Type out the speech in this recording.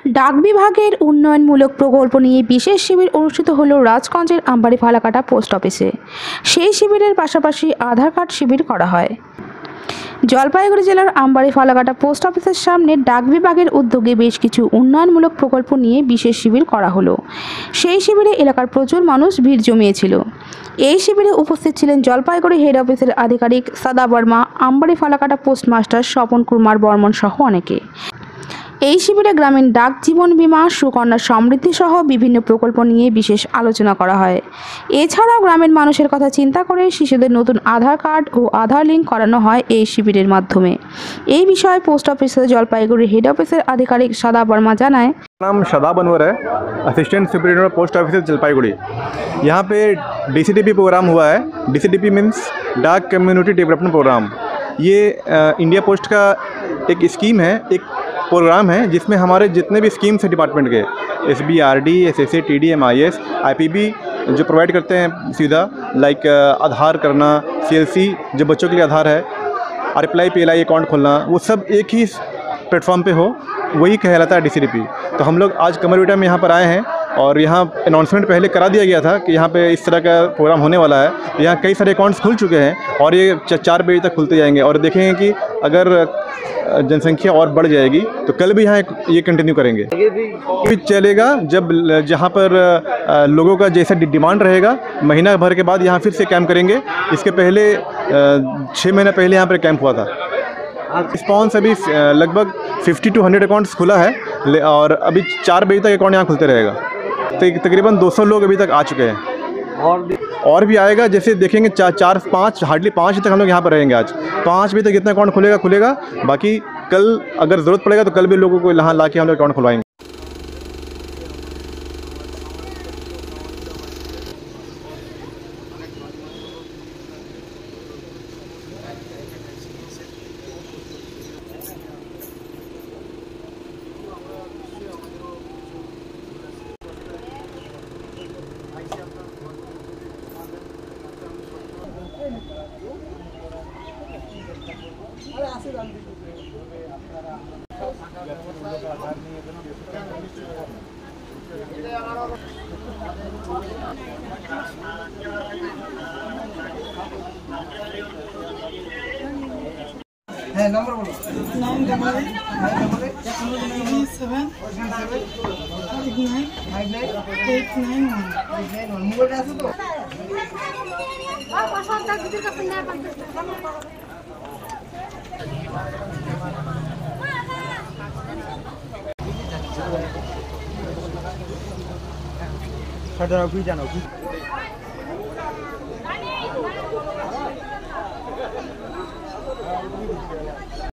ডাক বিভাগের উন্নয়নমূলক প্রকল্প নিয়ে বিশেষ শিবির অনুষ্ঠিত হলো রাজগঞ্জের আমবাড়ি ফালাকাটা পোস্ট অফিসে। সেই শিবিরের পাশাপাশি আধার কার্ড শিবির করা হয়। জলপাইগুড়ি জেলার আমবাড়ি ফালাকাটা পোস্ট অফিসের সামনে ডাক বিভাগের উদ্যোগে বেশ কিছু উন্নয়নমূলক প্রকল্প নিয়ে বিশেষ শিবির করা হলো। সেই শিবিরে এলাকার প্রচুর মানুষ ভিড় জমিয়েছিল। এই শিবিরে উপস্থিত ছিলেন জলপাইগুড়ি হেড অফিসের আধিকারিক সাদা বর্মা, আমবাড়ি ফালাকাটা পোস্টমাস্টার স্বপন কুমার বর্মন সহ অনেকে। এই শিবিরে গ্রামীণ ডাক জীবন বীমা, সুকন্যা সমৃদ্ধি সহ বিভিন্ন প্রকল্প নিয়ে বিশেষ আলোচনা করা হয়। এছাড়াও গ্রামের মানুষের কথা চিন্তা করে শিশুদের নতুন আধার কার্ড ও আধার লিঙ্ক করানো হয় এই শিবিরের মাধ্যমে। এই বিষয়ে পোস্ট অফিসের জলপাইগুড়ি হেড অফিসের আধিকারিক সাদা বর্মা জানায়, नाम सदा बनवर है, assistant superintendent post office Jalpaiguri. यहाँ पे DCDP प्रोग्राम हुआ है। DCDP मीन्स डाक कम्युनिटी डेवलपमेंट प्रोग्राम। ये इंडिया पोस्ट का एक स्कीम है, एक प्रोग्राम है जिसमें हमारे जितने भी स्कीम्स हैं डिपार्टमेंट के, SBRD, SSA, TD, MIS, IPB जो प्रोवाइड करते हैं सीधा, लाइक आधार करना, CLC जो बच्चों के लिए आधार है, RPLI PLI अकाउंट खोलना, वो सब एक ही प्लेटफॉर्म पे हो, वही कहलाता है DCDP। तो हम लोग आज कमरवीटा में यहाँ पर आए हैं और यहाँ अनाउंसमेंट पहले करा दिया गया था कि यहाँ पे इस तरह का प्रोग्राम होने वाला है। यहाँ कई सारे अकाउंट्स खुल चुके हैं और ये 4 बजे तक खुलते जाएंगे और देखेंगे कि अगर जनसंख्या और बढ़ जाएगी तो कल भी यहाँ ये कंटिन्यू करेंगे। भी चलेगा जब जहाँ पर लोगों का जैसा डिमांड रहेगा, महीना भर के बाद यहाँ फिर से कैंप करेंगे। इसके पहले 6 महीना पहले यहाँ पर कैंप हुआ था। रिस्पॉन्स अभी लगभग 50 to 100 अकाउंट्स खुला है और अभी 4 बजे तक अकाउंट यहाँ खुलते रहेगा। तो तकरीबन 200 लोग अभी तक आ चुके हैं और भी आएगा। जैसे देखेंगे 4-5 हार्डली 5 तक हम लोग यहाँ पर रहेंगे। आज 5 बजे तक जितना अकाउंट खुलेगा। बाकी कल अगर ज़रूरत पड़ेगा तो कल भी लोगों को यहाँ ला के हम लोग अकाउंट खुलवाएंगे। है नंबर बोलो। 988 मोबाइल আছে তো? সাদা রাখবি জানো কি